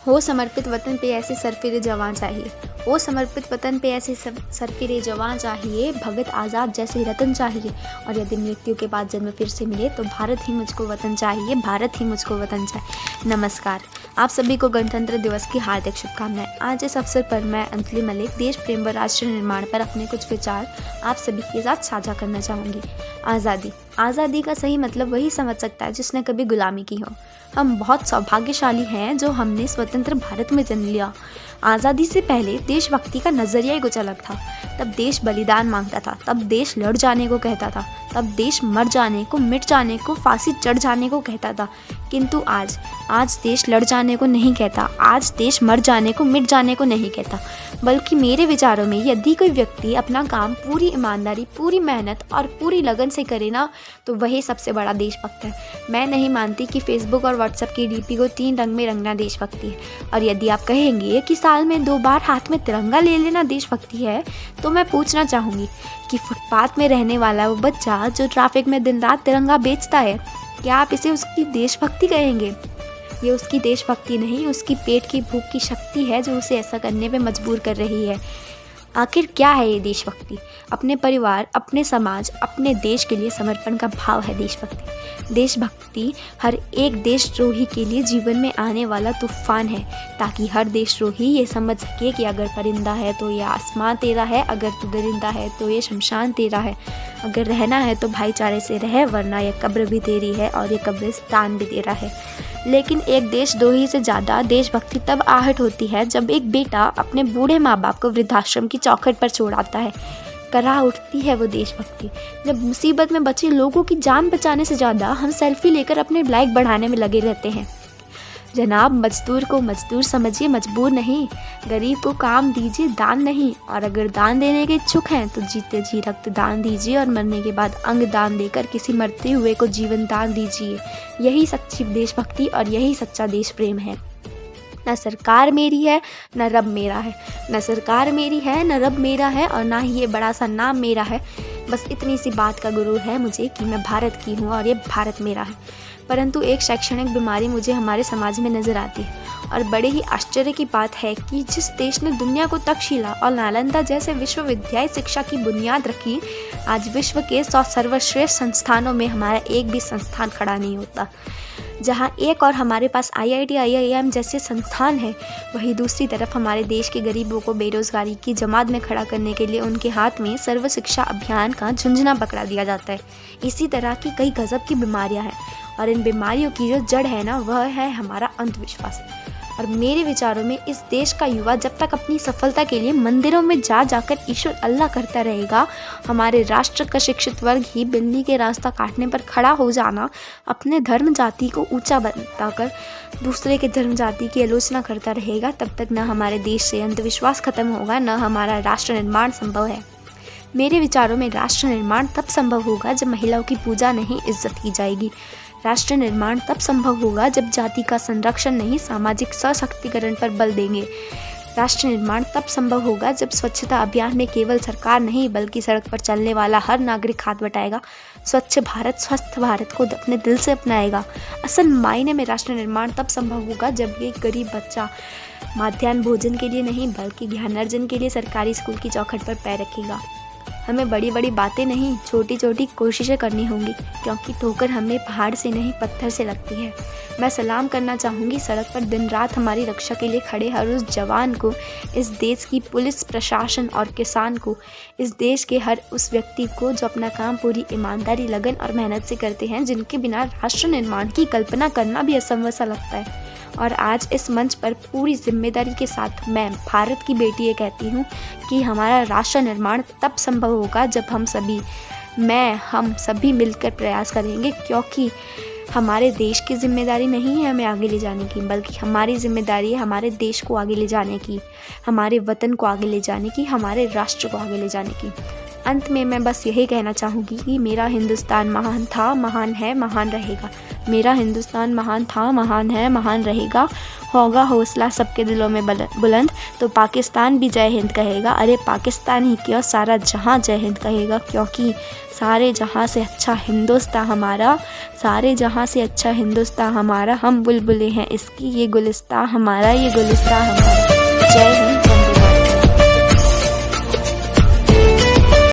हो समर्पित वतन पे ऐसे सरफिरे जवां चाहिए, हो समर्पित वतन पे ऐसे सरफिरे जवां चाहिए, भगत आज़ाद जैसे रतन चाहिए। और यदि मृत्यु के बाद जन्म फिर से मिले तो भारत ही मुझको वतन चाहिए, भारत ही मुझको वतन चाहिए। नमस्कार, आप सभी को गणतंत्र दिवस की हार्दिक शुभकामनाएं। आज इस अवसर पर मैं अंजलि मलिक देश प्रेम व राष्ट्र निर्माण पर अपने कुछ विचार आप सभी के साथ साझा करना चाहूँगी। आज़ादी का सही मतलब वही समझ सकता है जिसने कभी गुलामी की हो। हम बहुत सौभाग्यशाली हैं जो हमने स्वतंत्र भारत में जन्म लिया। आज़ादी से पहले देशभक्ति का नज़रिया ही कुछ अलग था। तब देश बलिदान मांगता था, तब देश लड़ जाने को कहता था, तब देश मर जाने को, मिट जाने को, फांसी चढ़ जाने को कहता था। किंतु आज देश लड़ जाने को नहीं कहता, आज देश मर जाने को, मिट जाने को नहीं कहता। बल्कि मेरे विचारों में यदि कोई व्यक्ति अपना काम पूरी ईमानदारी, पूरी मेहनत और पूरी लगन से करे ना, तो वही सबसे बड़ा देशभक्त है। मैं नहीं मानती कि फेसबुक और व्हाट्सएप की डीपी को 3 रंग में रंगना देशभक्ति है। और यदि आप कहेंगे कि साल में 2 बार हाथ में तिरंगा ले लेना देशभक्ति है, तो मैं पूछना चाहूँगी कि फुटपाथ में रहने वाला वो बच्चा जो ट्रैफिक में दिन रात तिरंगा बेचता है, क्या आप इसे उसकी देशभक्ति कहेंगे? ये उसकी देशभक्ति नहीं, उसकी पेट की भूख की शक्ति है जो उसे ऐसा करने पे मजबूर कर रही है। आखिर क्या है ये देशभक्ति? अपने परिवार, अपने समाज, अपने देश के लिए समर्पण का भाव है देशभक्ति। देशभक्ति हर एक देशद्रोही के लिए जीवन में आने वाला तूफान है, ताकि हर देशद्रोही ये समझ सके कि अगर परिंदा है तो ये आसमां तेरा है, अगर तू दरिंदा है तो ये शमशान तेरा है। अगर रहना है तो भाईचारे से रह, वरना ये कब्र भी तेरी है और ये कब्रिस्तान भी तेरा है। लेकिन एक देशद्रोही से ज़्यादा देशभक्ति तब आहट होती है जब एक बेटा अपने बूढ़े माँ बाप को वृद्धाश्रम की चौखट पर छोड़ आता है। कराह उठती है वो देशभक्ति जब मुसीबत में बचे लोगों की जान बचाने से ज़्यादा हम सेल्फी लेकर अपने लाइक बढ़ाने में लगे रहते हैं। जनाब, मजदूर को मजदूर समझिए, मजबूर नहीं। गरीब को काम दीजिए, दान नहीं। और अगर दान देने के इच्छुक हैं तो जीते जी रक्त दान दीजिए और मरने के बाद अंग दान देकर किसी मरते हुए को जीवन दान दीजिए। यही सच्ची देशभक्ति और यही सच्चा देश प्रेम है। न सरकार मेरी है, न रब मेरा है। न सरकार मेरी है, न रब मेरा है, और ना ही ये बड़ा सा नाम मेरा है। बस इतनी सी बात का गुरूर है मुझे कि मैं भारत की हूँ और ये भारत मेरा है। परंतु एक शैक्षणिक बीमारी मुझे हमारे समाज में नज़र आती है, और बड़े ही आश्चर्य की बात है कि जिस देश ने दुनिया को तक्षशिला और नालंदा जैसे विश्वविद्यालय शिक्षा की बुनियाद रखी, आज विश्व के 100 सर्वश्रेष्ठ संस्थानों में हमारा एक भी संस्थान खड़ा नहीं होता। जहाँ एक और हमारे पास IIT, IIM जैसे संस्थान हैं, वहीं दूसरी तरफ हमारे देश के गरीबों को बेरोजगारी की जमात में खड़ा करने के लिए उनके हाथ में सर्व शिक्षा अभियान का झुंझुना पकड़ा दिया जाता है। इसी तरह की कई गजब की बीमारियां हैं, और इन बीमारियों की जो जड़ है ना, वह है हमारा अंधविश्वास। और मेरे विचारों में इस देश का युवा जब तक अपनी सफलता के लिए मंदिरों में जाकर ईश्वर अल्लाह करता रहेगा, हमारे राष्ट्र का शिक्षित वर्ग ही बिल्ली के रास्ता काटने पर खड़ा हो जाना, अपने धर्म जाति को ऊंचा बताकर दूसरे के धर्म जाति की आलोचना करता रहेगा, तब तक न हमारे देश से अंधविश्वास खत्म होगा, न हमारा राष्ट्र निर्माण संभव है। मेरे विचारों में राष्ट्र निर्माण तब संभव होगा जब महिलाओं की पूजा नहीं, इज्जत की जाएगी। राष्ट्र निर्माण तब संभव होगा जब जाति का संरक्षण नहीं, सामाजिक सशक्तिकरण पर बल देंगे। राष्ट्र निर्माण तब संभव होगा जब स्वच्छता अभियान में केवल सरकार नहीं बल्कि सड़क पर चलने वाला हर नागरिक हाथ बटाएगा, स्वच्छ भारत, स्वस्थ भारत को अपने दिल से अपनाएगा। असल मायने में राष्ट्र निर्माण तब संभव होगा जब एक गरीब बच्चा मध्याह्न भोजन के लिए नहीं बल्कि ज्ञानार्जन के लिए सरकारी स्कूल की चौखट पर पैर रखेगा। हमें बड़ी बड़ी बातें नहीं, छोटी छोटी कोशिशें करनी होंगी, क्योंकि ठोकर हमें पहाड़ से नहीं पत्थर से लगती है। मैं सलाम करना चाहूँगी सड़क पर दिन रात हमारी रक्षा के लिए खड़े हर उस जवान को, इस देश की पुलिस, प्रशासन और किसान को, इस देश के हर उस व्यक्ति को जो अपना काम पूरी ईमानदारी, लगन और मेहनत से करते हैं, जिनके बिना राष्ट्र निर्माण की कल्पना करना भी असंभव सा लगता है। और आज इस मंच पर पूरी जिम्मेदारी के साथ मैं भारत की बेटी ये कहती हूँ कि हमारा राष्ट्र निर्माण तब संभव होगा जब हम सभी मिलकर प्रयास करेंगे, क्योंकि हमारे देश की जिम्मेदारी नहीं है हमें आगे ले जाने की, बल्कि हमारी जिम्मेदारी है हमारे देश को आगे ले जाने की, हमारे वतन को आगे ले जाने की, हमारे राष्ट्र को आगे ले जाने की। अंत में मैं बस यही कहना चाहूँगी कि मेरा हिंदुस्तान महान था, महान है, महान रहेगा। मेरा हिंदुस्तान महान था, महान है, महान रहेगा। होगा हौसला सबके दिलों में बुलंद तो पाकिस्तान भी जय हिंद कहेगा। अरे पाकिस्तान ही क्यों, सारा जहां जय हिंद कहेगा, क्योंकि सारे जहां से अच्छा हिंदुस्तान हमारा, सारे जहां से अच्छा हिंदुस्तान हमारा, हम बुलबुलें हैं इसकी, ये गुलिस्तान हमारा, ये गुलिस्तान हमारा। जय हिंद।